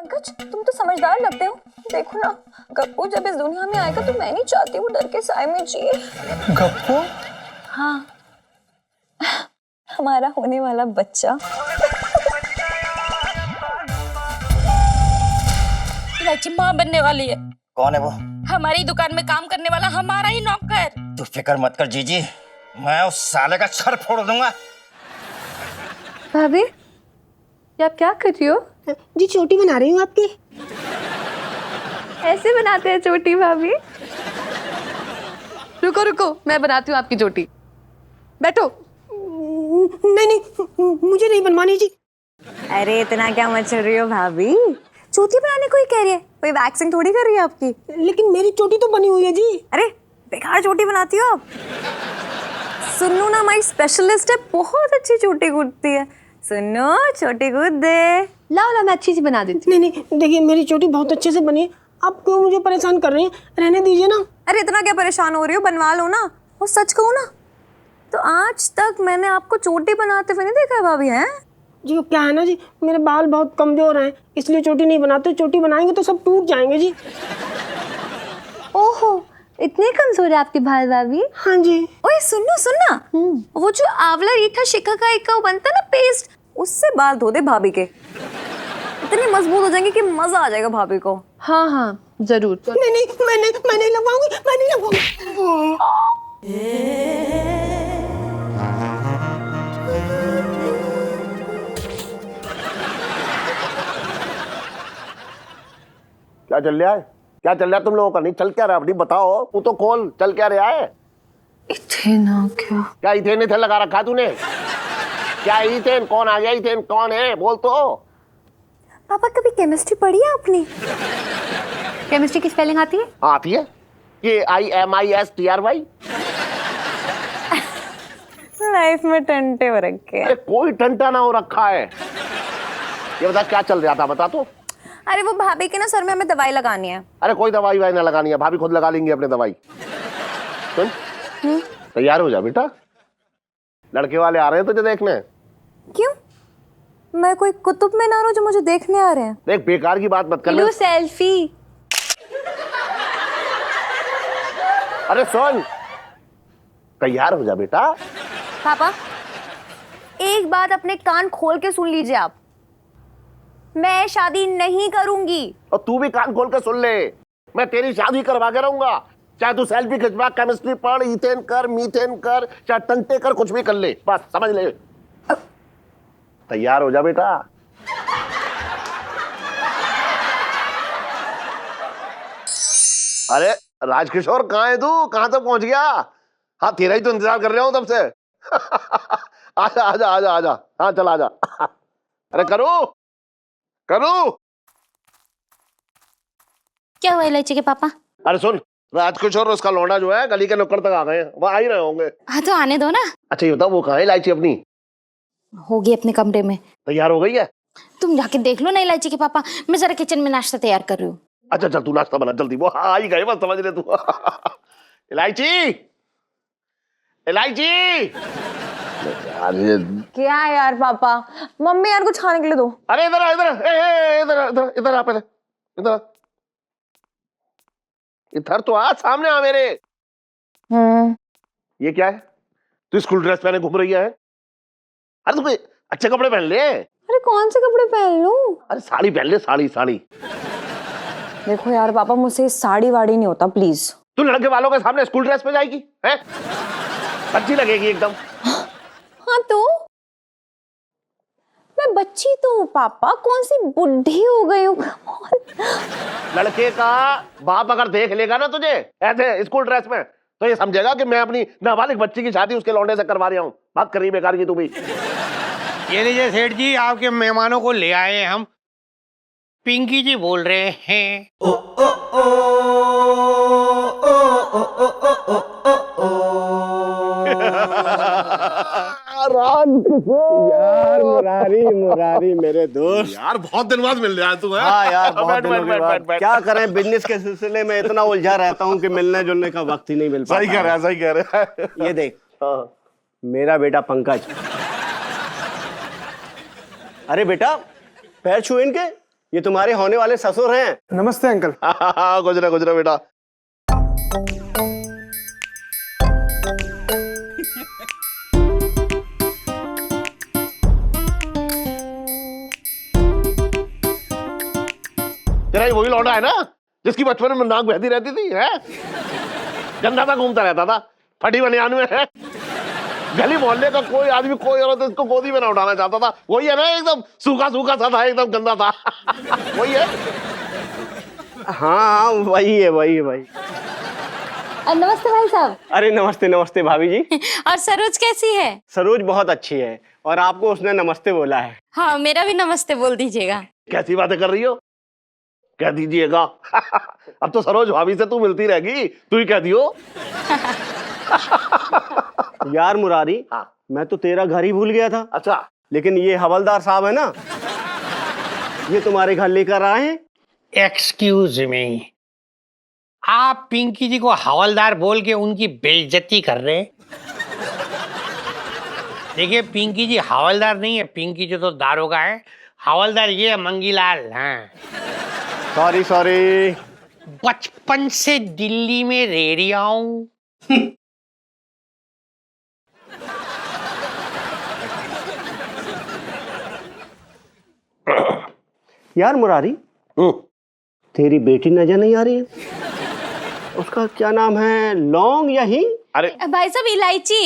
पंकज, तुम तो समझदार लगते हो। देखो ना, गप्पू जब इस दुनिया में आएगा तो मैं नहीं चाहती वो डर के साए में जिए। गप्पू? हाँ, हमारा होने वाला बच्चा। इलायची माँ बनने वाली है। कौन है वो? हमारी दुकान में काम करने वाला हमारा ही नौकर। तू फिक्र मत कर जीजी, मैं उस साले का सर फोड़ दूंगा। भाभी, ये आप क्या कर रही हो? जी चोटी बना रही हूँ आपकी। ऐसे बनाते हैं चोटी भाभी? रुको रुको, मैं बनाती हूँ आपकी चोटी। बैठो। नहीं नहीं, मुझे नहीं बनवानी जी। अरे इतना क्या मचल रही हो भाभी? चोटी बनाने को ही कह रही है, कोई वैक्सिंग थोड़ी कर रही है आपकी। लेकिन मेरी चोटी तो बनी हुई है जी। अरे बेकार चोटी बनाती हो आप। सुनो ना, हमारी स्पेशलिस्ट है, बहुत अच्छी चोटी कूदती है। सुनो, चोटी कूद दे। लाओ लाओ, मैं अच्छी सी बना देती हूँ। नहीं नहीं, देखिए मेरी चोटी बहुत अच्छे से बनी है। आप क्यों मुझे परेशान कर रही हैं? रहने दीजिए ना। अरे इतना क्या परेशान हो रही हो, बनवा लो ना। और सच कहूँ ना तो आज तक मैंने आपको चोटी बनाते हुए नहीं देखा है भाभी। हैं जी वो क्या है ना जी, मेरे बाल बहुत कमजोर हैं, इसलिए चोटी नहीं बनाते। चोटी बनाएंगे तो सब टूट जाएंगे जी। ओहो, इतने कमजोर है आपके बाल भाभी? हाँ जी। ओए सुनो सुनना, वो जो आंवला रीठा शिकाकाई का वो बनता है ना पेस्ट, उससे बाल धो दे भाभी के। इतने मजबूत हो जाएंगे कि मजा आ जाएगा भाभी को। हाँ हाँ जरूर। नहीं नहीं, मैं नहीं लगवाऊंगी, मैं नहीं लगवाऊंगी। क्या चल रहा है? क्या चल रहा है तुम लोगों का? नहीं चल क्या रहा है? अपनी बताओ, तू तो खोल, चल क्या रहा है? इथेन आ गया। क्या इथेन इथेन लगा रखा तूने? क्या इथेन? कौन आ गया? इथेन कौन है? बोल तो। पापा कभी केमिस्ट्री पढ़ी है आपने? केमिस्ट्री की स्पेलिंग आती है? आती है। KIMISTRY। लाइफ में टंटे हो रखे हैं। अरे कोई टंटा ना हो रखा है। ये बता क्या चल रहा था, बता तो। अरे वो भाभी के ना सर में हमें दवाई लगानी है। अरे कोई दवाई वाई ना लगानी है, भाभी खुद लगा लेंगी अपने दवाई। सुन, तैयार हो जा बेटा, लड़के वाले आ रहे हैं तुझे देखने। क्यों? मैं कोई कुतुब मीनार हूँ जो मुझे देखने आ रहे हैं? देख बेकार की बात मत कर। लो सेल्फी। अरे सुन, तैयार हो जा बेटा। पापा एक बात अपने कान खोल के सुन लीजिए आप, मैं शादी नहीं करूंगी। और तू भी कान खोल के सुन ले, मैं तेरी शादी करवा के रहूंगा। चाहे तू सेल्फी खिंचवा, केमिस्ट्री पढ़, इथेन कर, मीथेन कर, चाहे टंटे कर, कुछ भी कर ले, बस समझ ले। तैयार हो जा बेटा। अरे राजकिशोर कहाँ है तू? कहाँ तक पहुंच गया? हाँ तेरा ही तो इंतजार कर रहा हूं तब से। आजा आजा आजा आजा, हाँ चल आजा। अरे करो करो। क्या हुआ इलायची के पापा? अरे सुन, राजकिशोर और उसका लौंडा जो है गली के नुक्कड़ तक आ गए हैं, वो आ ही रहे होंगे। हाँ तो आने दो ना। अच्छा ये बताओ वो कहाँ है इलायची अपनी? होगी अपने कमरे में। तैयार हो गई है? तुम जाके देख लो ना इलायची के पापा, मैं जरा किचन में नाश्ता तैयार कर रही हूँ। अच्छा चल तू नाश्ता बना जल्दी, वो आ ही गए बस, समझ ले तू। इलायची इलायची। यार ये क्या है यार पापा, मम्मी यार कुछ खाने के लिए दो। अरे इधर इधर इधर इधर इधर आ, पहले इधर इधर तो आ, सामने आ मेरे। ये क्या है? तू स्कूल ड्रेस पहने घूम रही है? अरे तू अच्छे कपड़े पहन ले। अरे कौन से कपड़े पहन लूं? अरे साड़ी पहन ले, साड़ी साड़ी। देखो यार पापा, मुझसे साड़ी वाड़ी नहीं होता, प्लीज। तू लड़के वालों के सामने स्कूल ड्रेस में जाएगी? हैं? अच्छी लगेगी एकदम। हाँ तो मैं बच्ची तो हूँ पापा, कौन सी बुढ़ी हो गई हूँ। लड़के का बाप अगर देख लेगा ना तुझे ऐसे स्कूल ड्रेस में, तो ये समझेगा कि मैं अपनी नाबालिग बच्ची की शादी उसके लौंडे से करवा रहा हूँ। बात कर रही बेकार की तू भी। ये लीजिए सेठ जी, आपके मेहमानों को ले आए हैं हम। पिंकी जी बोल रहे हैं। यार मुरारी मुरारी मेरे दोस्त, यार बहुत दिन बाद मिल रहा है तू। हाँ यार बहुत दिनों के बाद। क्या करें, बिजनेस के सिलसिले में इतना उलझा रहता हूँ कि मिलने जुलने का वक्त ही नहीं मिल पाता। सही कह रहा है, सही कह रहा है। ये देख, मेरा बेटा पंकज। अरे बेटा पैर छू इनके, ये तुम्हारे होने वाले ससुर हैं। नमस्ते अंकल। गुजरा गुजरा बेटा। तेरा ये वही लौंडा है ना जिसकी बचपन में नाक बहती रहती थी, है? गंदा सा घूमता रहता था, फटी बनियान में, है? गली मोहल्ले का कोई आदमी, कोई औरत इसको गोदी में ना उठाना चाहता था। वही है ना, एकदम सूखा सूखा सा था, एकदम गंदा था। वही है। हाँ वही है वही है भाई। नमस्ते भाई साहब। अरे नमस्ते नमस्ते भाभी जी। और सरोज कैसी है? सरोज बहुत अच्छी है और आपको उसने नमस्ते बोला है। हाँ मेरा भी नमस्ते बोल दीजिएगा। कैसी बातें कर रही हो? कह दीजिएगा। अब तो सरोज भाभी से तू मिलती रहेगी, तू ही कह दियो। यार मुरारी, हाँ। मैं तो तेरा घर ही भूल गया था। अच्छा, लेकिन ये हवलदार साहब है ना, ये तुम्हारे घर लेकर आए हैं। एक्सक्यूज मी, आप पिंकी जी को हवलदार बोल के उनकी बेइज्जती कर रहे हैं? देखिए पिंकी जी हवलदार नहीं है, पिंकी जी तो दारोगा है। हवलदार ये है मंगीलाल। हाँ, सॉरी सॉरी। बचपन से दिल्ली में रह रहा हूँ। यार मुरारी, तेरी बेटी नजर नहीं आ रही है? उसका क्या नाम है, लौंग या हींग? अरे भाई साहब इलायची।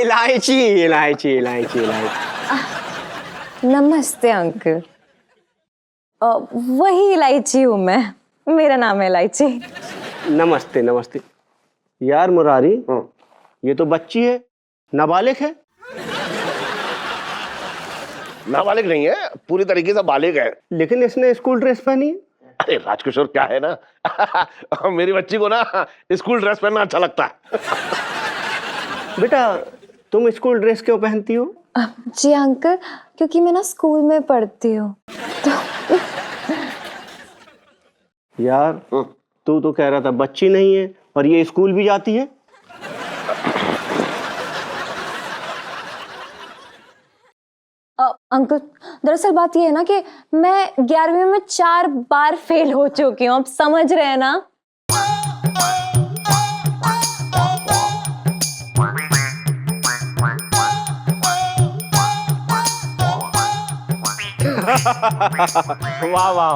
इलायची इलायची इलायची इलायची। नमस्ते अंकल। वही इलायची हूँ मैं, मेरा नाम है इलायची। नमस्ते नमस्ते। यार मुरारी, ये तो बच्ची है, नाबालिग है। नाबालिग नहीं है, पूरी तरीके से बालिग है। लेकिन इसने स्कूल ड्रेस पहनी है। अरे राजकिशोर, क्या है ना, मेरी बच्ची को ना स्कूल ड्रेस पहनना अच्छा लगता है। बेटा तुम स्कूल ड्रेस क्यों पहनती हो? जी अंकल, क्योंकि मैं ना स्कूल में पढ़ती हूँ। यार तू तो कह रहा था बच्ची नहीं है और ये स्कूल भी जाती है। अंकल दरअसल बात ये है ना कि मैं 11वीं में 4 बार फेल हो चुकी हूँ, आप समझ रहे हैं ना। वाह वाह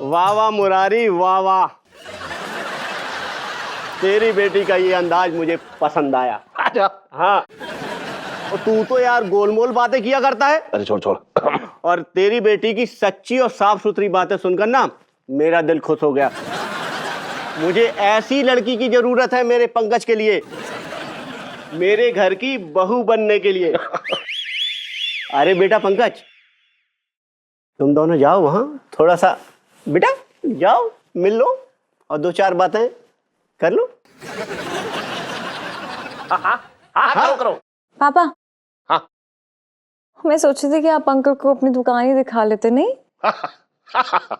वाह वाह मुरारी, वाह वाह। तेरी बेटी का ये अंदाज मुझे पसंद आया। अच्छा। हाँ, और तू तो यार गोलमोल बातें किया करता है। अरे छोड़ छोड़। और तेरी बेटी की सच्ची और साफ सुथरी बातें सुनकर ना मेरा दिल खुश हो गया। मुझे ऐसी लड़की की जरूरत है मेरे पंकज के लिए, मेरे घर की बहू बनने के लिए। अरे बेटा पंकज, तुम दोनों जाओ वहां, थोड़ा सा बेटा जाओ मिल लो और 2-4 बातें कर लो। हाँ, करो। पापा, हाँ। मैं सोची थी कि आप अंकल को अपनी दुकान ही दिखा लेते, नहीं?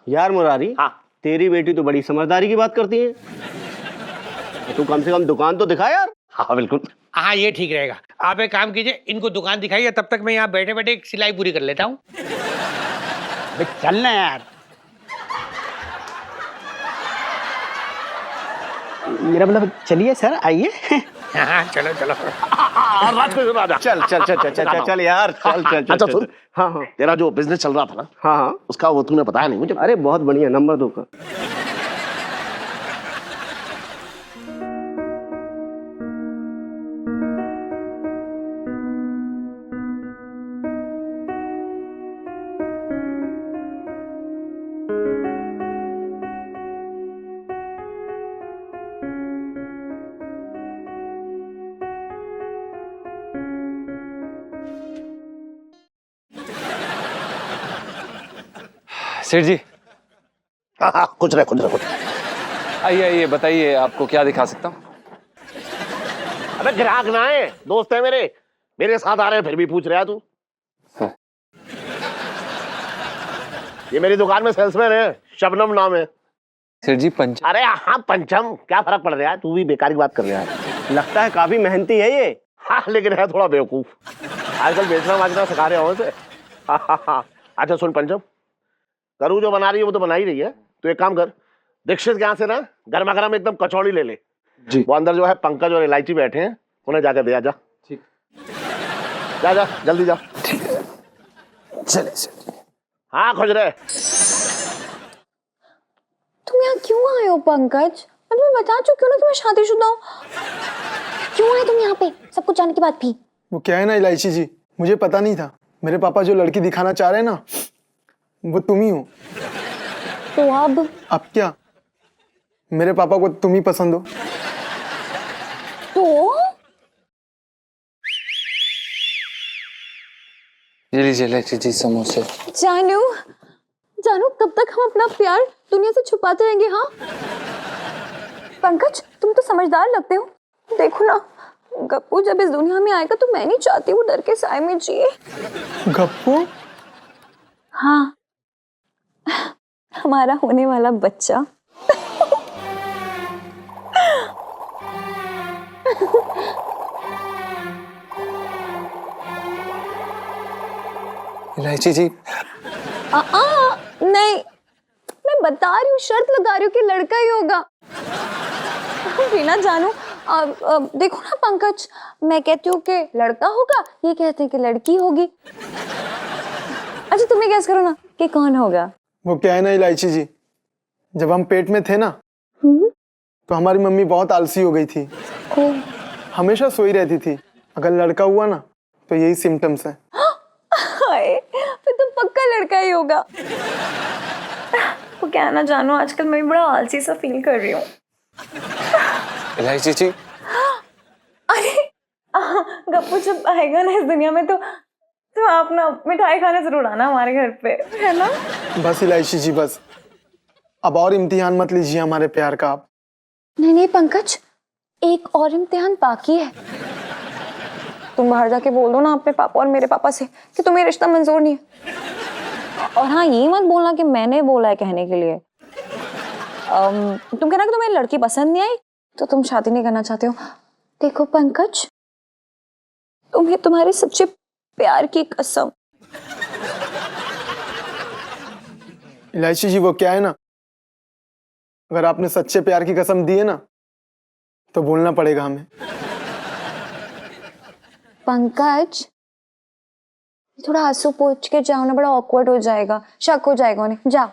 यार मुरारी, हाँ। तेरी बेटी तो बड़ी समझदारी की बात करती है, तू कम से कम दुकान तो दिखा यार। हाँ बिल्कुल। हाँ ये ठीक रहेगा। आप एक काम कीजिए, इनको दुकान दिखाइए, तब तक मैं यहाँ बैठे बैठे एक सिलाई पूरी कर लेता हूँ। चलना यार। मेरा मतलब चलिए सर, आइए। हाँ चलो चलो। राजकिशोर आजा। चल चल चल चल चल चल यार, चल चल चल। अच्छा सुन, हाँ हाँ तेरा जो बिजनेस चल रहा था ना, हाँ हाँ। उसका वो तूने बताया नहीं मुझे। अरे बहुत बढ़िया, नंबर 2 का। सेठ जी, हाँ हाँ, कुछ रहे कुछ रहे कुछ। आइए आइए, बताइए आपको क्या दिखा सकता हूँ। अबे ग्राहक ना है, दोस्त है मेरे, मेरे साथ आ रहे हैं फिर भी पूछ रहा है तू। हाँ। ये मेरी दुकान में सेल्समैन है, शबनम नाम है। सेठ जी पंच। अरे हाँ पंचम, क्या फर्क पड़ रहा है, तू भी बेकार की बात कर रहा है। लगता है काफी मेहनती है ये। हाँ लेकिन है थोड़ा बेवकूफ, आजकल बेचना बाजना सिखा रहे हो उसे। हाँ हाँ हाँ। अच्छा सुन पंचम, करू जो बना रही है वो तो बना ही रही है। तो एक काम कर, दीक्षित के यहाँ से ना गर्मा गर्म एकदम कचौड़ी ले ले जी। वो अंदर जो है पंकज और इलायची बैठे हैं, उन्हें जाकर दे आ जा। ठीक। जा जा जल्दी जा। चले हाँ खुश रहे। तुम यहाँ क्यों आए हो पंकज? मैं तुम्हें बता चुकी हूँ ना कि मैं शादीशुदा हूँ। क्यों आए तुम यहाँ पे सब कुछ जानने के बाद भी? वो क्या है ना इलायची जी, मुझे पता नहीं था। मेरे पापा जो लड़की दिखाना चाह रहे हैं ना, वो तुम ही हो। तो अब क्या मेरे पापा को तुम ही पसंद हो? तो ये लीजिए इलायची जी समोसे। जानू जानू कब तक हम अपना प्यार दुनिया से छुपाते रहेंगे? हाँ पंकज, तुम तो समझदार लगते हो। देखो ना, गप्पू जब इस दुनिया में आएगा तो मैं नहीं चाहती वो डर के साए में जिए। गप्पू? हाँ, हमारा होने वाला बच्चा। इलायची जी नहीं, मैं बता रही हूँ, शर्त लगा रही हूँ कि लड़का ही होगा। बिना जानू देखो ना पंकज, मैं कहती हूँ कि लड़का होगा, ये कहते हैं कि लड़की होगी। अच्छा तुम्हें गैस करो ना कि कौन होगा। वो क्या है ना इलायची जी, जब हम पेट में थे ना तो हमारी मम्मी बहुत आलसी हो गई थी, हमेशा सोई रहती थी। अगर लड़का हुआ ना तो यही सिम्टम्स है। हाय, फिर तो पक्का लड़का ही होगा। वो क्या ना जानो, आजकल मैं भी बड़ा आलसी सा फील कर रही हूँ। इलायची जी अरे गप्पू जब आएगा ना इस दुनिया में तो आप ना मिठाई खाने जरूर आना हमारे घर पे, है ना? बस इलायची जी बस, अब और इम्तिहान मत लीजिए हमारे प्यार का आप। नहीं पंकज, एक और इम्तिहान बाकी है। तुम बाहर जाके बोल दो ना अपने पापा और मेरे पापा से कि तुम्हें रिश्ता मंजूर नहीं है। और हाँ, ये मत बोलना कि मैंने बोला है कहने के लिए। तुम कहना कि तुम्हें लड़की पसंद नहीं आई तो तुम शादी नहीं करना चाहते हो। देखो पंकज, तुम्हें तुम्हारे सच्चे प्यार की कसम। इलायची जी वो क्या है ना, अगर आपने सच्चे प्यार की कसम दी है ना तो बोलना पड़ेगा हमें। पंकज थोड़ा आंसू पोंछ के जाओ ना, बड़ा ऑकवर्ड हो जाएगा, शक हो जाएगा उन्हें। जाओ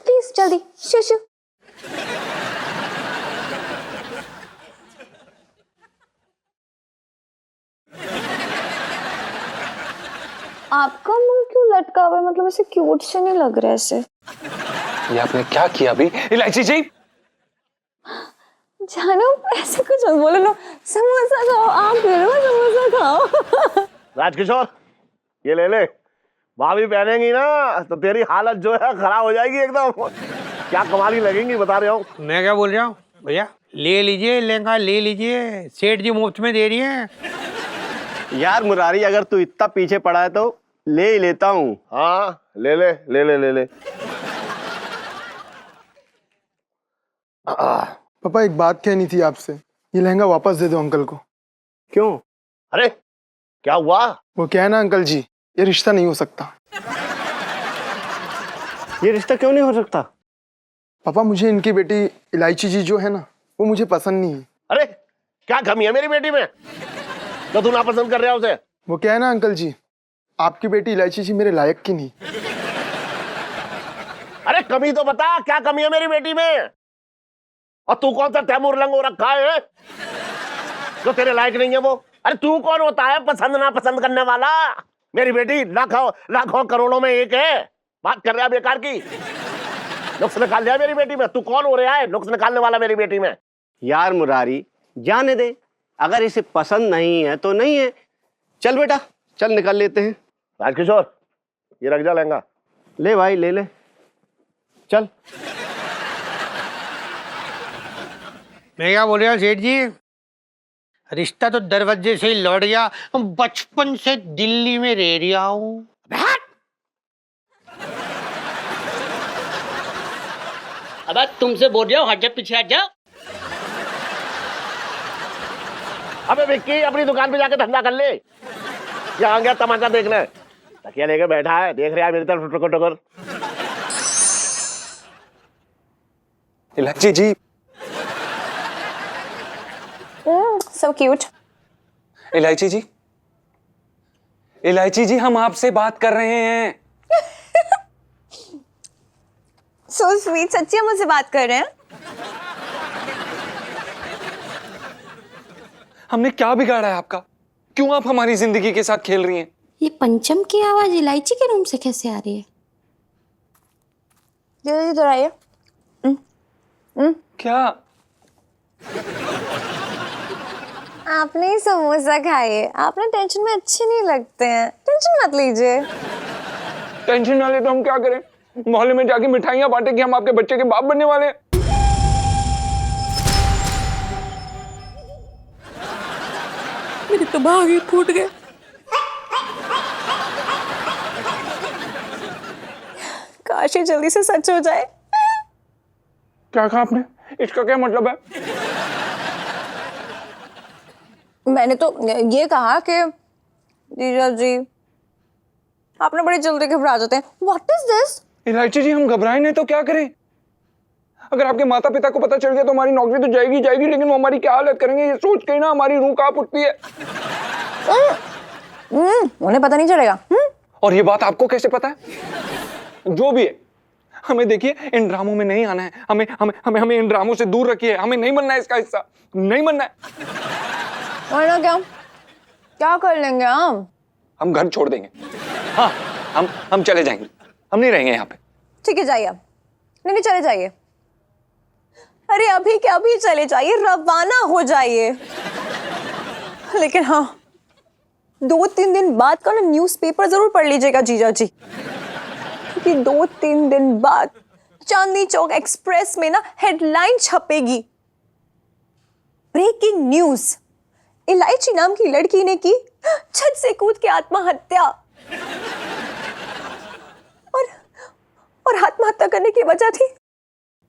प्लीज जल्दी, शिशु। आपका मुंह क्यों लटका हुआ है? मतलब ऐसे क्यूट से नहीं लग रहा है ऐसे। ये आपने क्या किया अभी इलायची जी? जानो ऐसे कुछ मत बोलो ना। समोसा खाओ, आप समोसा खाओ। राजकिशोर ये ले ले, भाभी पहनेंगी ना तो तेरी हालत जो है खराब हो जाएगी एकदम। क्या कमाल की लगेंगी बता रहे हो। मैं क्या बोल रहा हूँ भैया, ले लीजिए लहंगा, ले लीजिए, सेठ जी मुफ्त में दे रही है। यार मुरारी, अगर तू इतना पीछे पड़ा है तो ले ही लेता हूँ। हाँ ले ले ले ले ले ले। पापा एक बात कहनी थी आपसे, ये लहंगा वापस दे दो अंकल को। क्यों? अरे क्या हुआ? वो क्या है ना अंकल जी, ये रिश्ता नहीं हो सकता। ये रिश्ता क्यों नहीं हो सकता? पापा मुझे इनकी बेटी इलायची जी जो है ना, वो मुझे पसंद नहीं है। अरे क्या कमी है मेरी बेटी में जो तू नापसंद कर रहा है उसे? वो क्या है ना अंकल जी, आपकी बेटी इलायची जी मेरे लायक की नहीं। अरे कमी तो बता, क्या कमी है मेरी बेटी में? और तू कौन सा तैमूर लंग हो रखा है जो तेरे लायक नहीं है वो? अरे तू कौन होता है पसंद ना पसंद करने वाला? मेरी बेटी लाखों लाखों करोड़ों में एक है, बात कर रहा है बेकार की। नुक्स निकाल लिया मेरी बेटी में। तू कौन हो रहा है नुक्स निकालने वाला मेरी बेटी में? यार मुरारी जाने दे, अगर इसे पसंद नहीं है तो नहीं है। चल बेटा चल निकाल लेते हैं। राजकिशोर ये रख जा लहंगा। ले भाई ले ले, चल। मैं क्या बोल रहा हूँ सेठ जी, रिश्ता तो दरवाजे से ही लौट गया। बचपन से दिल्ली में रह रहा हूँ। अब तुमसे बोल रहा हूँ, हट जा पीछे हट जा। अबे विक्की अपनी दुकान पे जाके धंधा कर ले, यहाँ गया तमाशा देखने। तकिया लेकर बैठा है, देख रहे हैं मेरी तरफ टुकर टुकर। इलायची जी, So cute. इलायची जी, इलायची जी, हम आपसे बात कर रहे हैं। So sweet. सच्ची हम मुझसे बात कर रहे हैं? हमने क्या बिगाड़ा है आपका? क्यों आप हमारी जिंदगी के साथ खेल रही हैं? ये पंचम की आवाज इलायची के रूम से कैसे आ रही है? जल्दी इधर आइए। क्या? आपने ही समोसा खाइए, आपने टेंशन में अच्छे नहीं लगते हैं, टेंशन मत लीजिए। टेंशन ना ले तो हम क्या करें? मोहल्ले में जाके मिठाइयां बांटे कि हम आपके बच्चे के बाप बनने वाले हैं। मेरे तो भाग ही फूट गए। काश ये जल्दी से सच हो जाए। क्या कहा आपने? इसका क्या मतलब है? मैंने तो ये कहा कि जीजा जी आपने बड़ी जल्दी घबरा जाते हैं। What is this? इलायची जी, हम घबराए नहीं तो क्या करें? अगर आपके माता पिता को पता चल गया तो हमारी नौकरी तो जाएगी जाएगी, लेकिन वो हमारी क्या हालत करेंगे ये सोच के ही ना हमारी रूह कांप उठती है। उन्हें पता नहीं चलेगा। और ये बात आपको कैसे पता है? जो भी है, हमें देखिए इन ड्रामों में नहीं आना है। हमें हमें हमें हमें इन ड्रामों से दूर रखिए। हमें नहीं बनना है इसका हिस्सा, नहीं बनना है। वरना क्या क्या कर लेंगे हम घर छोड़ देंगे। हाँ, हम चले जाएंगे, हम नहीं रहेंगे यहाँ पे। ठीक है, जाइए आप। नहीं चले जाइए। अरे अभी क्या, अभी चले जाइए, रवाना हो जाइए। लेकिन हाँ, 2-3 दिन बाद का ना न्यूज़पेपर जरूर पढ़ लीजिएगा जीजा जी, क्योंकि 2-3 दिन बाद चांदनी चौक एक्सप्रेस में ना हेडलाइन छपेगी, ब्रेकिंग न्यूज, इलायची नाम की लड़की ने की छत से कूद के आत्महत्या। और आत्महत्या करने की वजह थी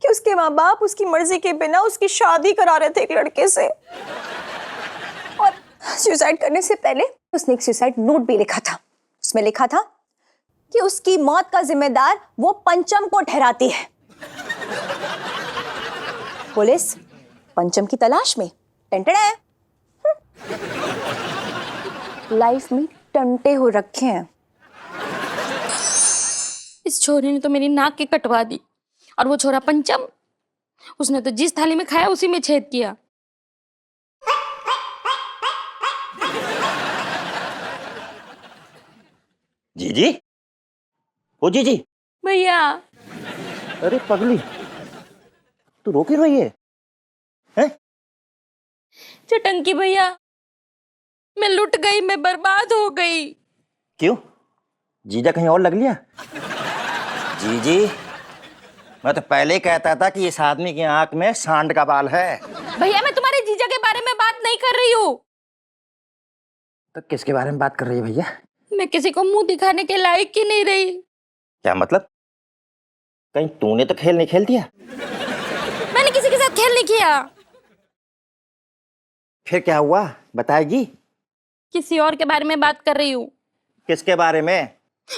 कि उसके माँ बाप उसकी मर्जी के बिना उसकी शादी करा रहे थे एक लड़के से, और सुसाइड करने से पहले उसने एक सुसाइड नोट भी लिखा था। उसमें लिखा था कि उसकी मौत का जिम्मेदार वो पंचम को ठहराती है। पुलिस पंचम की तलाश में। टंटड़े लाइफ में टंटे हो रखे हैं। इस छोरे ने तो मेरी नाक की कटवा दी, और वो छोरा पंचम, उसने तो जिस थाली में खाया उसी में छेद किया। जीजी, ओ जीजी। भैया, अरे पगली, तू रो क्यों रही है? हैं? चटंकी भैया, मैं लुट गई, मैं बर्बाद हो गई। क्यों? जीजा कहीं और लग लिया? जीजी, मैं तो पहले ही कहता था कि इस आदमी की आंख में सांड का बाल है। भैया, मैं तुम्हारे जीजा के बारे में बात नहीं कर रही हूँ। तो किसके बारे में बात कर रही है भैया? मैं किसी को मुंह दिखाने के लायक ही नहीं रही। क्या मतलब? कहीं तूने तो खेल नहीं खेल दिया? मैंने किसी के साथ खेल नहीं किया। फिर क्या हुआ, बताएगी? किसी और के बारे में बात कर रही हूँ। किसके बारे में?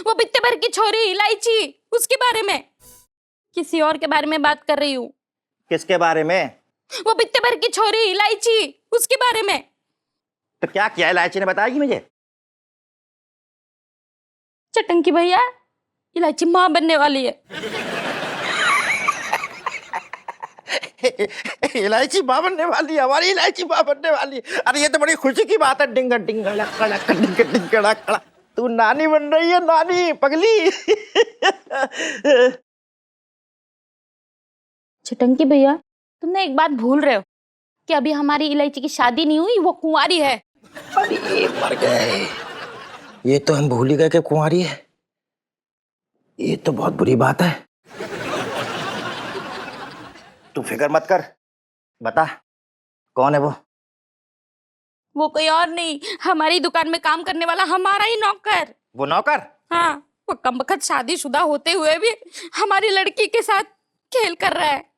वो बित्ते भर की छोरी इलायची, उसके बारे में। किसी और के बारे में बात कर रही हूँ। किसके बारे में? वो बित्ते भर की छोरी इलायची, उसके बारे में। तो क्या किया इलायची ने, बताएगी मुझे? चटंकी भैया, इलायची माँ बनने वाली है। इलायची माँ बनने वाली है, हमारी इलायची माँ बनने वाली है। अरे ये तो बड़ी खुशी की बात है। डिंगा डिंगा खड़ा डिंगा डिंगा खड़ा, तू नानी बन रही है, नानी पगली। चटंकी भैया, तुमने एक बात भूल रहे हो कि अभी हमारी इलायची की शादी नहीं हुई, वो कुंवारी है। अरे मर गए, ये तो हम भूल ही गए कि कुंवारी है। ये तो बहुत बुरी बात है। तू फिक्र मत कर, बता कौन है वो? वो कोई और नहीं, हमारी दुकान में काम करने वाला हमारा ही नौकर। वो नौकर? हाँ, वो कमबख्त शादीशुदा होते हुए भी हमारी लड़की के साथ खेल कर रहा है।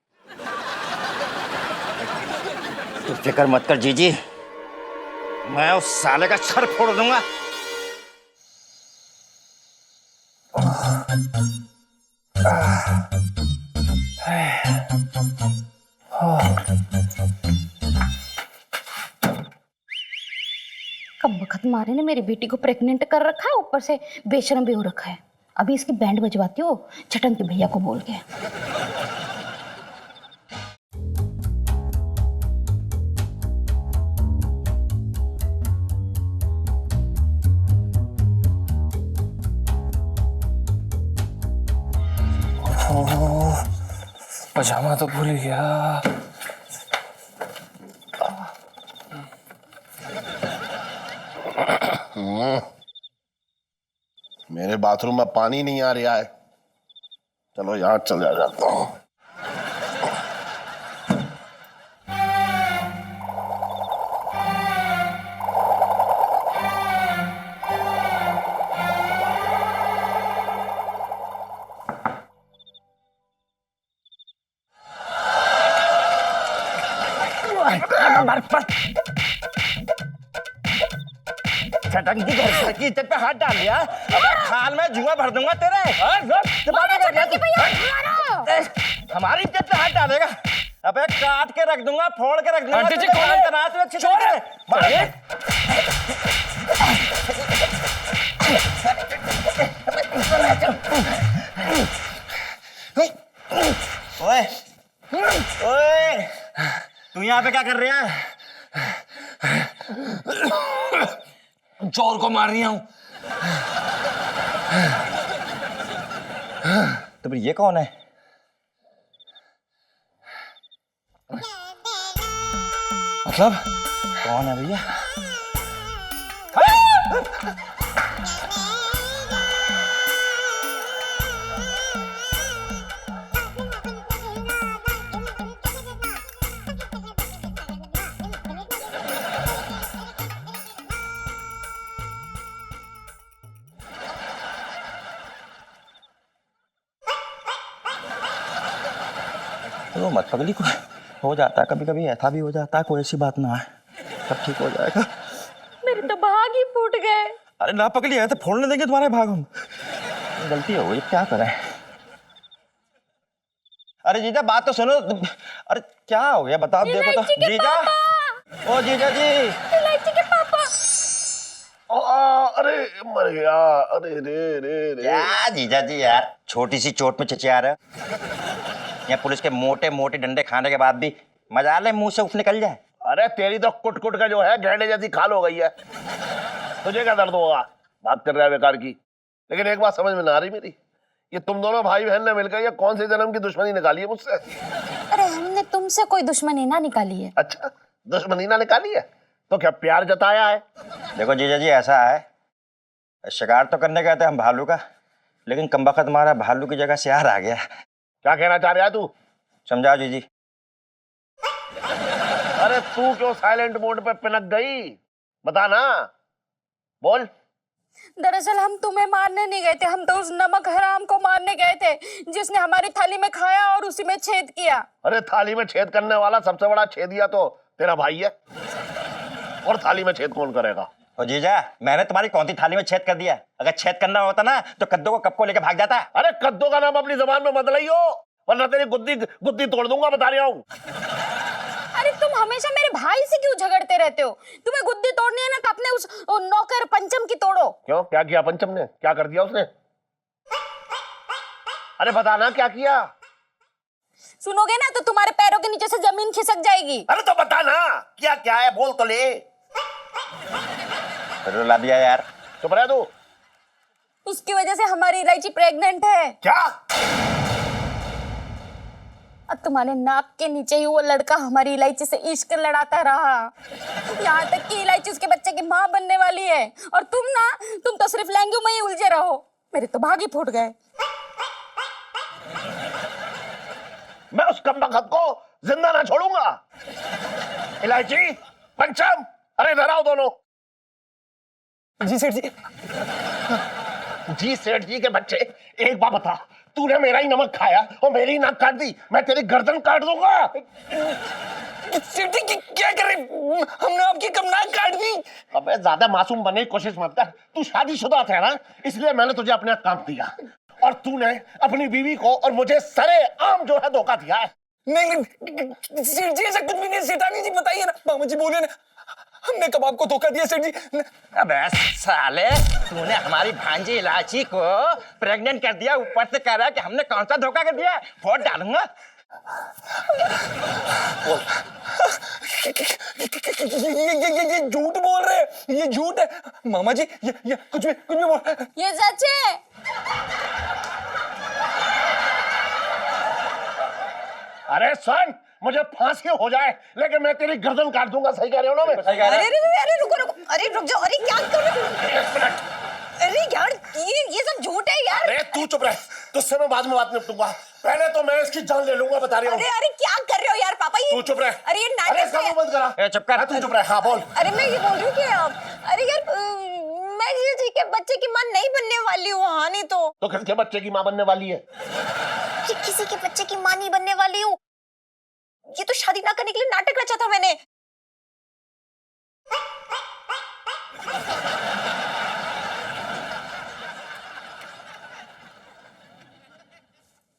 तू फिक्र मत कर जीजी, मैं उस साले का सर फोड़ दूंगा। कब वक्त मारे ने मेरी बेटी को प्रेग्नेंट कर रखा है, ऊपर से बेशरम भी हो रखा है। अभी इसकी बैंड बजवाती हो छटन के भैया को बोल के। पजामा तो भूल ही गया। मेरे बाथरूम में पानी नहीं आ रहा है, चलो यहाँ चल जाता हूँ। छटक जी घर की इज्जत पे हाथ डाल लिया। अबे खाल में जुआ भर दूंगा तेरे। हमारी इज्जत पे हाथ डालेगा। अबे काट के रख दूंगा, फोड़ के रख दूंगा। आंटी जी कौन है? ओए ओए, तू यहाँ पे क्या कर रहा है? चोर को मार रही हूँ। तो फिर ये कौन है? मतलब कौन है भैया? तो मत पगली, को हो जाता है कभी कभी, ऐसा भी हो जाता है, कोई ऐसी बात ना है, सब ठीक हो जाएगा। मेरे तो भाग ही फूट गए। अरे ना पगली है तो फोड़ने देंगे तुम्हारे भाग हम। गलती हो गई, क्या करें। अरे जीजा बात तो सुनो। अरे क्या हो गया बता, आप देखो तो। जीजा, ओ जीजा जी। इलायची के पापा। अरे मर गया। अरे रे रे रे। क्या जीजा जी यार, छोटी सी चोट में चिचिया रहे हो। यहाँ पुलिस के मोटे मोटे डंडे खाने के बाद भी मजा ले मुंह से उफ निकल जाए। अरे तेरी तो कुट कुट का जो है गहने जैसी खाल हो गई है, तुझे क्या दर्द होगा? बात कर रहा है बेकार की। लेकिन एक बात समझ में ना आ रही मेरी, ये तुम दोनों भाई बहन ने मिलकर ये कौन से जन्म की दुश्मनी निकाली है मुझसे? अरे हमने तुमसे कोई दुश्मनी ना निकाली है। अच्छा, दुश्मनी ना निकाली है तो क्या प्यार जताया है? देखो जीजा जी, ऐसा है, शिकार तो करने गए थे हम भालू का, लेकिन कमबख्त हमारा भालू की जगह सियार आ गया। क्या कहना चाह रहा है तू? समझाओ जीजी। अरे तू क्यों साइलेंट मोड पे पिनक गई, बता ना, बोल। दरअसल हम तुम्हें मारने नहीं गए थे, हम तो उस नमक हराम को मारने गए थे जिसने हमारी थाली में खाया और उसी में छेद किया। अरे थाली में छेद करने वाला सबसे बड़ा छेदिया तो तेरा भाई है, और थाली में छेद कौन करेगा? ओ जीजा, मैंने तुम्हारी कौन सी थाली में छेद कर दिया? अगर छेद करना होता ना तो कद्दू को कब को लेकर भाग जाता। अरे कद्दू का नाम अपनी जबान में मत लइयो, वरना तेरी गुद्दी गुद्दी तोड़ दूंगा, बता रहा हूँ। अरे तुम हमेशा मेरे भाई से क्यों झगड़ते रहते हो? तुम्हें गुद्दी तोड़नी है ना तो अपने उस नौकर पंचम की तोड़ो। क्यों, क्या किया पंचम ने? क्या कर दिया उसने? अरे बता ना क्या किया। सुनोगे ना तो तुम्हारे पैरों के नीचे से जमीन खिसक जाएगी। अरे तो बता ना क्या क्या है, बोल तो ले। रुला दिया यार। चुप रह तू। उसकी वजह से हमारी इलायची प्रेग्नेंट है। क्या? अब तुम्हारे नाक के नीचे ही वो लड़का हमारी इलायची से इश्क लड़ाता रहा, यहाँ तक कि इलायची उसके बच्चे की माँ बनने वाली है, और तुम तो सिर्फ लहंगे में ही उलझे रहो। मेरे तो भाग ही फूट गए। मैं उस कमबख्त को जिंदा ना छोड़ूंगा। इलायची, पंचम, अरे इधर आओ दोनों। जी सेठ जी। जी सेठ जी के बच्चे, एक बात बता, तूने मेरा ही नमक खाया और मेरी नाक काट दी, मैं तेरी गर्दन काट दूंगा। सेठ जी क्या कर रहे? हमने आपकी कब नाक काट दी? अबे ज्यादा मासूम बनने की कोशिश मत कर। तू शादीशुदा था ना, इसलिए मैंने तुझे अपने काम दिया और तूने अपनी बीवी को और मुझे सरेआम जो है धोखा दिया है। नहीं सेठ जी ऐसा कुछ भी नहीं। सेठानी जी बताइए ना, मामा जी बोले ना, हमने कब आपको धोखा दिया सेठ जी? अबे साले, तूने हमारी भांजी इलायची को प्रेग्नेंट कर दिया, ऊपर से कह रहा है कि हमने कौन सा धोखा कर दिया? फोड़ डालूंगा। ये झूठ बोल रहे हैं, ये झूठ है मामा जी। ये कुछ भी बोल। ये सच है। अरे सुन, मुझे फांसी हो जाए लेकिन मैं तेरी गर्दन काट दूंगा। सही कह रहे हो ना? मैं सही कह रहा हूं? अरे रुको, अरे रुक जाओ। अरे क्या कर रहे हो? एक मिनट। अरे यार ये सब झूठ है यार। अरे तू चुप रह, तुझसे मैं बाद में बात निपटूंगा। पहले तो मैं इसकी जान ले लूंगा, बता रही हूँ। अरे क्या कर रहे हो यार पापा? ये तू चुप रह। अरे ये अरे नाटक इसका है। मुंह बंद करा। चुप कर। तू चुप रह। हाँ बोल। अरे मैं ये बोल रही हूँ कि अरे यार मैं जी के बच्चे की माँ नहीं बनने वाली हूँ। हाँ नहीं तो किसके बच्चे की माँ बनने वाली है? किसी के बच्चे की माँ नहीं बनने वाली हूँ। ये तो शादी ना करने के लिए नाटक रचा था मैंने।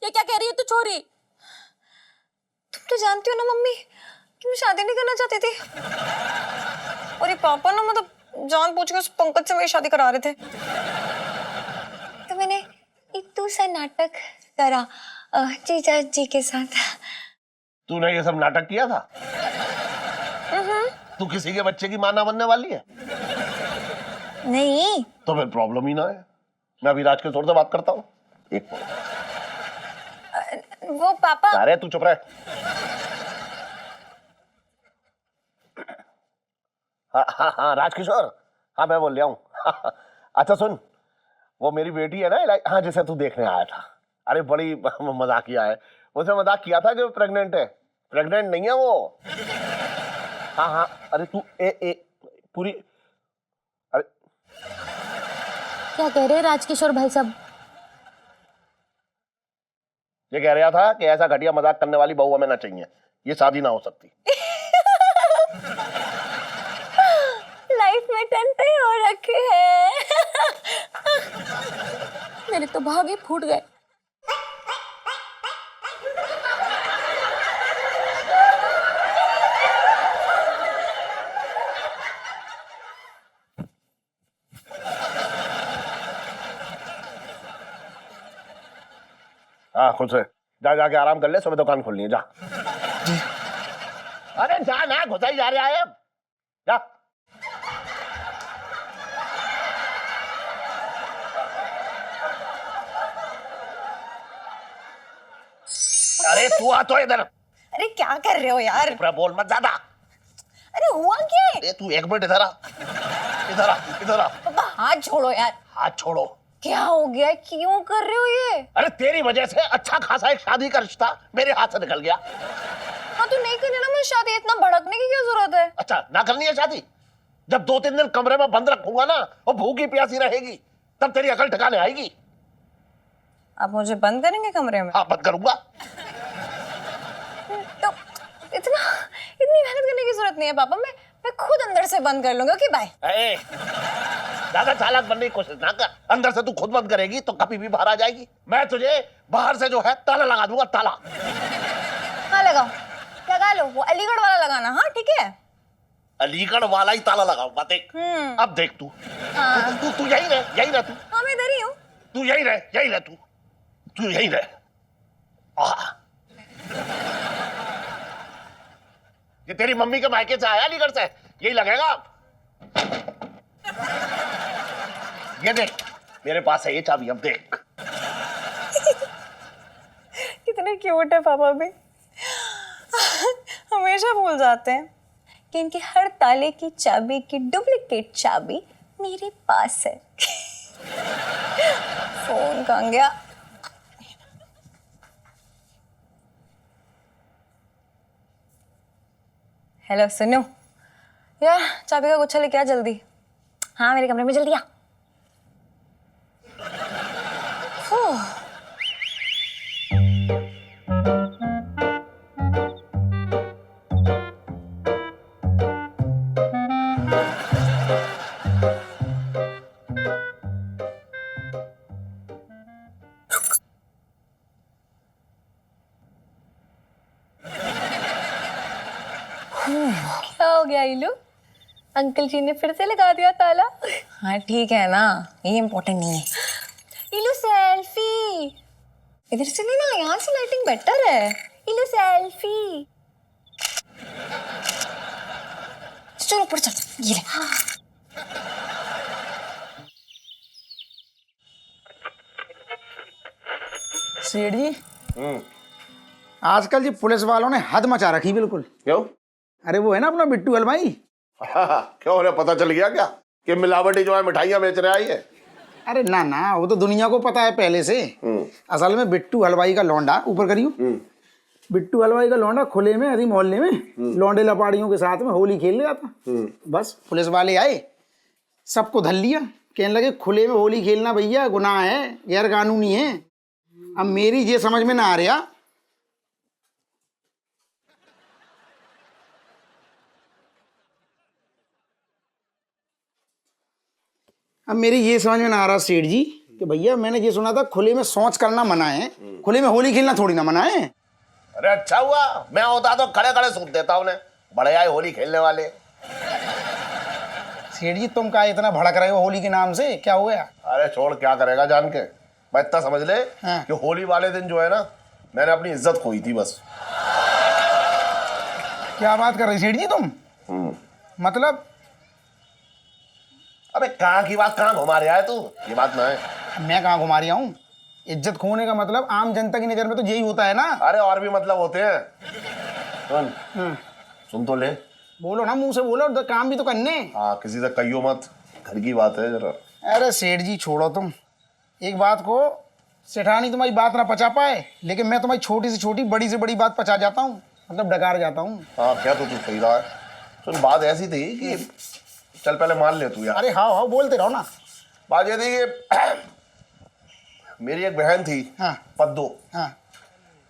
ये क्या कह रही है तू छोरी? तुम तो जानती हो ना मम्मी कि मैं शादी नहीं करना चाहती थी और ये पापा ना मतलब जान पूछ के उस पंकज से मेरी शादी करा रहे थे। तो मैंने एक दूसरा नाटक करा जीजा जी के साथ। तूने ये सब नाटक किया था? तू किसी के बच्चे की मां ना बनने वाली है? नहीं तो फिर प्रॉब्लम ही ना है। मैं अभी राजकिशोर से बात करता हूँ। एक वो पापा। अरे तू चुप रह। हाँ राजकिशोर, हाँ मैं बोल रहा हूँ। अच्छा सुन, वो मेरी बेटी है ना, हाँ जिसे तू देखने आया था। अरे बड़ी मजाकिया है। उसने मजाक किया था कि वो प्रेग्नेंट है। प्रेग्नेंट नहीं है वो। हाँ अरे तू पूरी। अरे क्या कह रहे हैं राजकिशोर भाई साहब? ये कह रहा था कि ऐसा घटिया मजाक करने वाली बहू हमें ना चाहिए, ये शादी ना हो सकती। लाइफ में टंटे हो रखे हैं। मेरे तो भाग ही फूट गए। हाँ खुश है। जाके आराम कर ले, सुबह दुकान खोलनी है। जा अरे जा ना, घुसा ही जा रहा है। जा। अरे तू आ तो इधर। अरे क्या कर रहे हो यार? बोल मत ज्यादा। अरे हुआ क्या? अरे तू एक मिनट इधर आ। इधर आ, इधर आ। पापा हाथ छोड़ो यार। हाथ छोड़ो। क्या हो गया? क्यों कर रहे हो ये? अरे तेरी वजह से अच्छा खासा एक शादी का रिश्ता मेरे हाथ से निकल गया। हाँ तो नहीं करनी ना मैं शादी, इतना भड़कने की क्या जरूरत है? अच्छा ना करनी है शादी? जब 2-3 दिन कमरे में बंद रखूंगा ना, वो भूखी प्यासी रहेगी, तब तेरी अकल ठिकाने आएगी। आप मुझे बंद करेंगे कमरे में? हाँ बंद करूंगा। तो इतनी मेहनत करने की जरूरत नहीं है पापा। मैं खुद अंदर से बंद कर लूंगा। Okay bye. ज्यादा चालाक बनने की कोशिश ना कर। अंदर से तू खुद बंद करेगी तो कभी भी बाहर आ जाएगी। मैं तुझे बाहर से जो है ताला लगा दूंगा, ताला। हाँ लगाओ, लगा लो। वो अलीगढ़ वाला लगाना। हाँ ठीक है। अलीगढ़ वाला ही ताला लगाऊंगा। देख अब देख तू। हाँ। तू यही रह तू। हाँ मैं इधर ही हूँ। तू यही रह तू यही रह। ये तेरी मम्मी के मायके से आया अलीगढ़ से, यही लगेगा। ये देख मेरे पास है ये चाबी, अब देख। कितने क्यूट है पापा भी। हमेशा भूल जाते हैं कि इनके हर ताले की चाबी की डुप्लीकेट चाबी मेरे पास है। फोन कहाँ गया? हेलो सुनो यार, चाबी का गुच्छा लेके आ जल्दी। हाँ मेरे कमरे में जल्दी आ। गया इलू? अंकल जी ने फिर से लगा दिया ताला। हाँ ठीक है ना, ये इम्पोर्टेंट नहीं है। इलू सेल्फी। इधर से नहीं ना, यहाँ से लाइटिंग बेटर है। इलू सेल्फी। चलो ऊपर चल, ये ले। सेठ जी, आजकल जी पुलिस वालों ने हद मचा रखी बिल्कुल। क्यों? अरे वो है ना अपना बिट्टू हलवाई। क्यों, उन्हें पता चल गया क्या कि मिलावटी जो है मिठाइयाँ बेच रहा है ये? अरे ना ना, वो तो दुनिया को पता है पहले से। असल में बिट्टू हलवाई का लौंडा, ऊपर करियो, बिट्टू हलवाई का लौंडा खुले में अभी मोहल्ले में लौंडे लपाड़ियों के साथ में होली खेल रहा था। बस पुलिस वाले आए, सबको धर लिया, कहने लगे खुले में होली खेलना भैया गुनाह है, गैर कानूनी है। अब मेरी ये समझ में ना आ रहा, अब मेरी ये समझ में ना आ रहा सेठ जी कि भैया मैंने ये सुना था खुले में शौच करना मना है, खुले में होली खेलना थोड़ी ना मना है। अरे अच्छा हुआ, मैं होता तो खड़े खड़े सूट देता उन्हें, बड़े आए होली खेलने वाले। सेठ जी तुम क्या इतना भड़क रहे हो होली के नाम से, क्या हो गया? अरे छोड़, क्या करेगा जान के, मैं इतना समझ ले कि होली वाले दिन जो है ना, मैंने अपनी इज्जत खोई थी बस। क्या बात कर रहे सेठ जी तुम? मतलब? अबे कहाँ की बात कहाँ घुमा रहा है तू, ये बात ना है। मैं कहाँ घुमा रहा हूँ? इज्जत खोने का मतलब आम जनता की नजर में तो यही होता है ना। अरे और भी मतलब होते हैं। सुन, सुन तो ले। बोलो ना, मुंह से बोलो, तो काम भी तो करने। हाँ, किसी से कहियो मत, घर की बात है जरा। अरे सेठ जी छोड़ो तुम, एक बात को, सेठानी तुम्हारी बात ना पचा पाए, लेकिन मैं तुम्हारी छोटी से छोटी बड़ी से बड़ी बात पचा जाता हूँ, मतलब डकार जाता हूँ। हाँ क्या तो तू सही रहा है। सुन, बात ऐसी थी कि चल पहले मान ले तू यार। अरे हाँ हाँ बोलते रहो ना। बात ये थी कि मेरी एक बहन थी, पद्दो।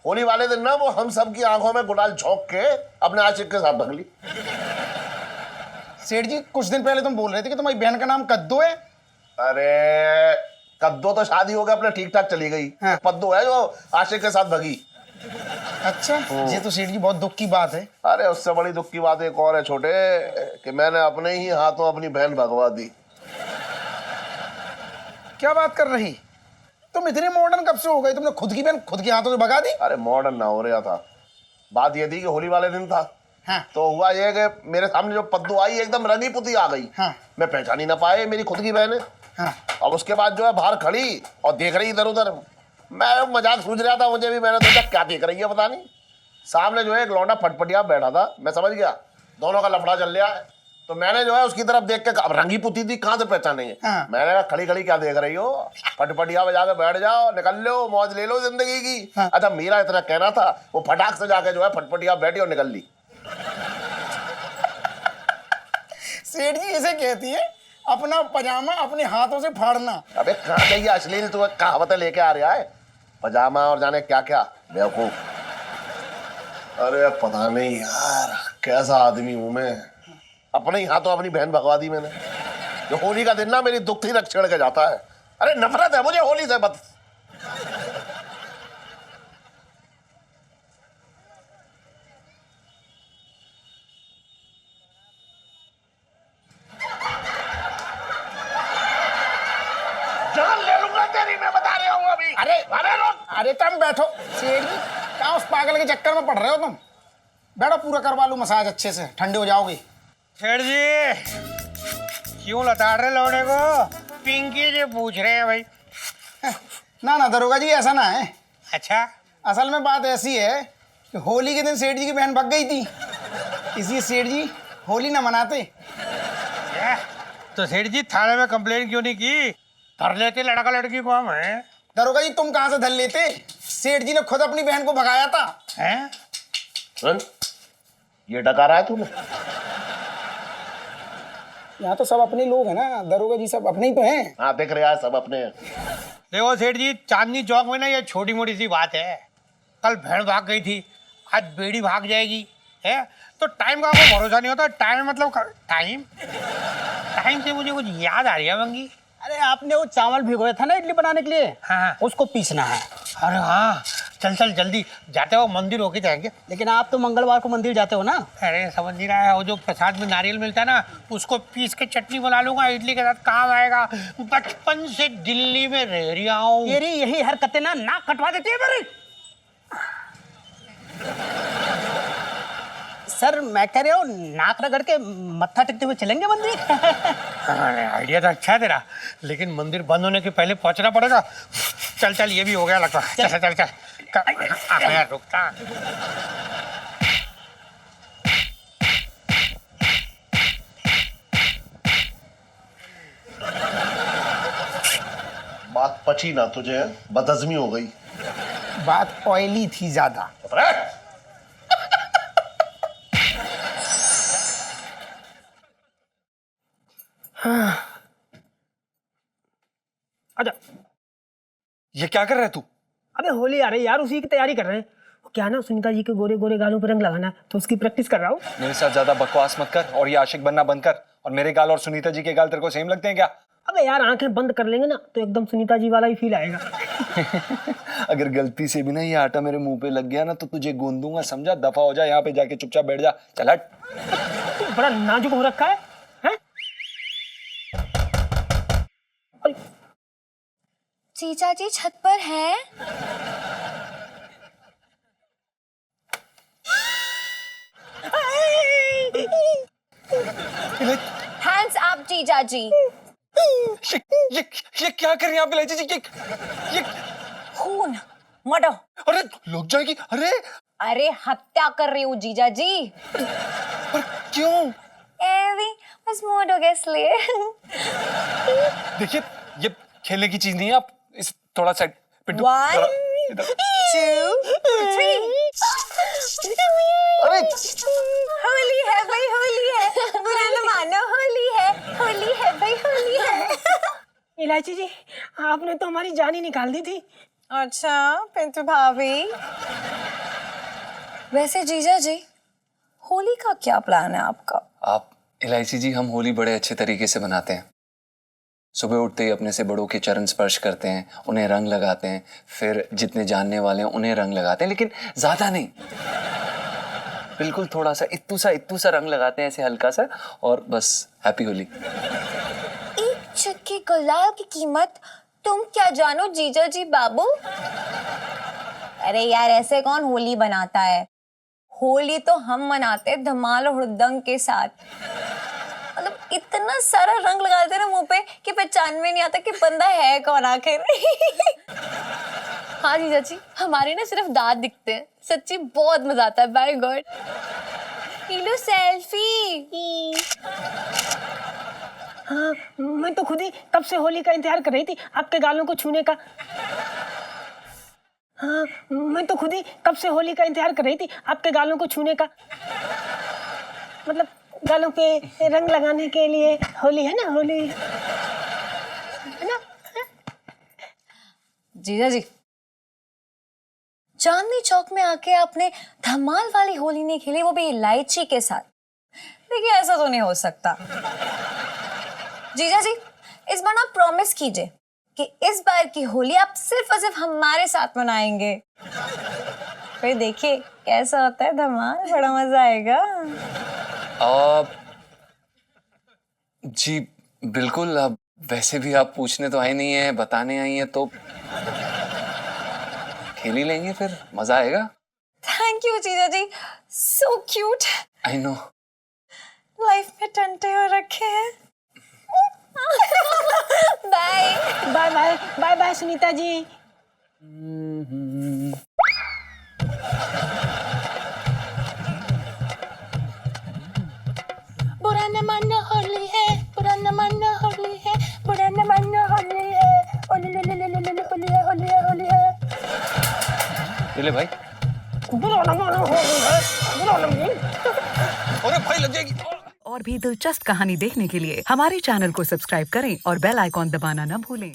होली वाले दिन ना वो हम सब की आंखों में गुलाल झोंक के अपने आशिक के साथ भग ली। सेठ जी कुछ दिन पहले तुम बोल रहे थे कि तुम्हारी बहन का नाम कद्दू है। अरे कद्दो तो शादी हो गया, अपने ठीक ठाक चली गई। पद्दो है जो आशिक के साथ भगी। अच्छा, ये तो सेठ जी बहुत दुख की बात है। अरे उससे बड़ी दुख की बात एक और है छोटे, कि मैंने अपने ही हाथों अपनी बहन भगवा दी। क्या बात कर रही? तुम इतने मॉडर्न कब से हो गए, तुमने खुद की बहन खुद के हाथों से भगा दी? अरे मॉडर्न ना हो रहा था, बात ये थी कि होली वाले दिन था। तो हुआ ये कि मेरे सामने जो पद्दू आई एकदम रंगी पुती आ गई। मैं पहचान ही ना पाए मेरी खुद की बहन है। अब उसके बाद जो है बाहर खड़ी और देख रही इधर उधर, मैं मजाक सूझ रहा था मुझे भी, मैंने सोचा क्या देख रही है पता नहीं। सामने जो है एक लौंडा फटफटिया बैठा था, मैं समझ गया दोनों का लफड़ा चल रहा है। तो मैंने जो है उसकी तरफ देख के, अब रंगी पुती थी कहाँ से पहचानेंगे। मैंने कहा खड़ी खड़ी क्या देख रही हो, फटफटिया बजा के बैठ जाओ, निकल लो, मौज ले लो जिंदगी की। अच्छा मेरा इतना कहना था, वो फटाक से जाके जो है फटफटिया बैठी और निकल ली। सेठ जी इसे कहती है अपना पजामा अपने हाथों से फाड़ना। अबे कहाँ गई अश्लील तू कहावतें लेके आ रहा है, पजामा और जाने क्या क्या बेवकूफ। अरे पता नहीं यार कैसा आदमी हूं मैं, अपने ही हाथों अपनी बहन भगवा दी मैंने। जो होली का दिन ना मेरी दुख थी रख छेड़ के जाता है। अरे नफरत है मुझे होली से बस। जान ले लूंगा तेरी, मैं बता रहा हूँ अभी। अरे तुम बैठो सेठ जी, कहाँ उस पागल के चक्कर में पड़ रहे हो तुम? बैठो, पूरा करवा लूं मसाज अच्छे से, ठंडे हो जाओगे। सेठ जी क्यों लताड़ रहे लौड़े को? पिंकी जी पूछ रहे हैं भाई। ना ना दरोगा जी ऐसा ना है। अच्छा, असल में बात ऐसी है कि होली के दिन सेठ जी की बहन भग गई थी, इसलिए सेठ जी होली ना मनाते। क्या? तो सेठ जी थाने में कंप्लेन क्यों नहीं की? धर लेते लड़का लड़की को हम हैं। दरोगा जी तुम कहाँ से धर लेते? सेठ जी ने खुद अपनी बहन को भगाया था। हैं? सुन, ये डका रहा है तूने? यहाँ तो सब अपने लोग हैं ना दरोगा जी, सब अपने ही तो हैं। हाँ देख रहा है सब अपने हैं। देखो सेठ जी, चांदनी चौक में ना ये छोटी मोटी सी बात है। कल भेड़ भाग गई थी, आज बेड़ी भाग जाएगी है, तो टाइम का आपको भरोसा नहीं होता। टाइम मतलब टाइम टाइम से मुझे कुछ याद आ रही है मंगी। अरे आपने वो चावल भिगोया था ना इडली बनाने के लिए, हाँ उसको पीसना है। अरे हाँ, चल चल जल्दी, जाते हो मंदिर होके जाएंगे। लेकिन आप तो मंगलवार को मंदिर जाते हो ना। अरे समझ नहीं रहा है, वो जो प्रसाद में नारियल मिलता है ना, उसको पीस के चटनी बना लूंगा, इडली के साथ काम आएगा। बचपन से दिल्ली में रह रहा हूँ। तेरी यही हरकतें ना नाक कटवा देती है मेरी। सर मैं कह रहा हूँ नाक रगड़ के मत्था टेकते हुए चलेंगे मंदिर। आइडिया तो अच्छा है तेरा, लेकिन मंदिर बंद होने के पहले पहुंचना पड़ेगा। चल चल, ये भी हो गया लगता है। चल चल चल यार, रुकता। बात पची ना तुझे, बदहजमी हो गई। बात ऑयली थी ज्यादा। आजा। ये क्या कर रहा है तू? अबे होली आ रही है यार, उसी की तैयारी कर रहे हैं। क्या ना, सुनीता जी के गोरे गोरे गालों पर रंग लगाना है, तो उसकी प्रैक्टिस कर रहा हूँ। मेरे साथ ज्यादा बकवास मत कर और ये आशिक बनना बंद कर। और मेरे गाल और सुनीता जी के गाल तेरे को सेम लगते हैं क्या? अबे यार आंखें बंद कर लेंगे ना तो एकदम सुनीता जी वाला ही फील आएगा। अगर गलती से भी ना ये आटा मेरे मुंह पे लग गया ना तो तुझे गोंद दूंगा, समझा? दफा हो जा, यहाँ पे जाके चुपचाप बैठ जा। चल हट। तू बड़ा नाजुक हो रखा है, हैं? जीजा जी छत पर है। हैंड्स अप जीजा जी। ये क्या कर रही हैं आप इलायची जी? ये खून, मर्डर। अरे लग जाएगी। अरे अरे हत्या कर रही हूँ जीजा जी। पर क्यों? एवी बस मूड हो गया इसलिए। देखिए ये खेलने की चीज नहीं है, आप इस थोड़ा साइड पिट्टू। 1 इधर। 2 3। अरे होली है भाई, होली है, बुरा न मानो, होली है भाई, होली है। इलायची जी, आपने तो हमारी जान ही निकाल दी थी। अच्छा पिंटू भाभी। वैसे जीजा जी, होली का क्या प्लान है आपका? आप इलायची जी, हम होली बड़े अच्छे तरीके से मनाते हैं। सुबह उठते ही अपने से बड़ों के चरण स्पर्श करते हैं, उन्हें रंग लगाते हैं, फिर जितने जानने वाले हैं उन्हें रंग लगाते हैं, लेकिन ज्यादा नहीं, बिल्कुल थोड़ा सा इत्तू सा रंग लगाते हैं, ऐसे हल्का सा, और बस हैप्पी होली। एक चुटकी गुलाल की कीमत तुम क्या जानो जीजा जी बाबू। अरे यार ऐसे कौन होली बनाता है? होली तो हम मनाते हैं धमाल और हुड़दंग के साथ। मतलब इतना सारा रंग लगाते हैं ना मुंह पे कि पहचान में नहीं आता कि बंदा है कौन आखिर। हाँ जीजा जी, हमारे ना सिर्फ दांत दिखते हैं। सच्ची बहुत मजा आता है, बाय गॉड। लो सेल्फी। हाँ, मैं तो खुद ही कब से होली का इंतजार कर रही थी, आपके गालों को छूने का। हाँ, मैं तो खुद ही कब से होली का इंतजार कर रही थी, आपके गालों को छूने का। मतलब गालों पे रंग लगाने के लिए होली है ना, होली है ना। जीजा जी, चांदनी चौक में आके आपने धमाल वाली होली नहीं खेली, वो भी इलायची के साथ। देखिए ऐसा तो नहीं हो सकता। जीजा जी, इस बार आप प्रॉमिस कीजिए कि इस बार की होली आप सिर्फ और सिर्फ हमारे साथ मनाएंगे। फिर देखिए कैसा होता है धमाल, बड़ा मजा आएगा। जी बिल्कुल। अब वैसे भी आप पूछने तो आए नहीं है, बताने आई हैं, तो खेल ही लेंगे, फिर मजा आएगा। थैंक यू जीजा जी, so cute. I know. Life में टंटे हो रखे हैं। Bye bye bye bye bye Sunita ji. बुरा न मानो होली है, बुरा न मानो होली है, बुरा न मानो होली है, होली ले ले ले ले ले होली है, होली है, होली है। ये ले भाई। बुरा न मानो होली है, बुरा न मानो। अरे भाई लग जाएगी। और भी दिलचस्प कहानी देखने के लिए हमारे चैनल को सब्सक्राइब करें और बेल आइकॉन दबाना न भूलें।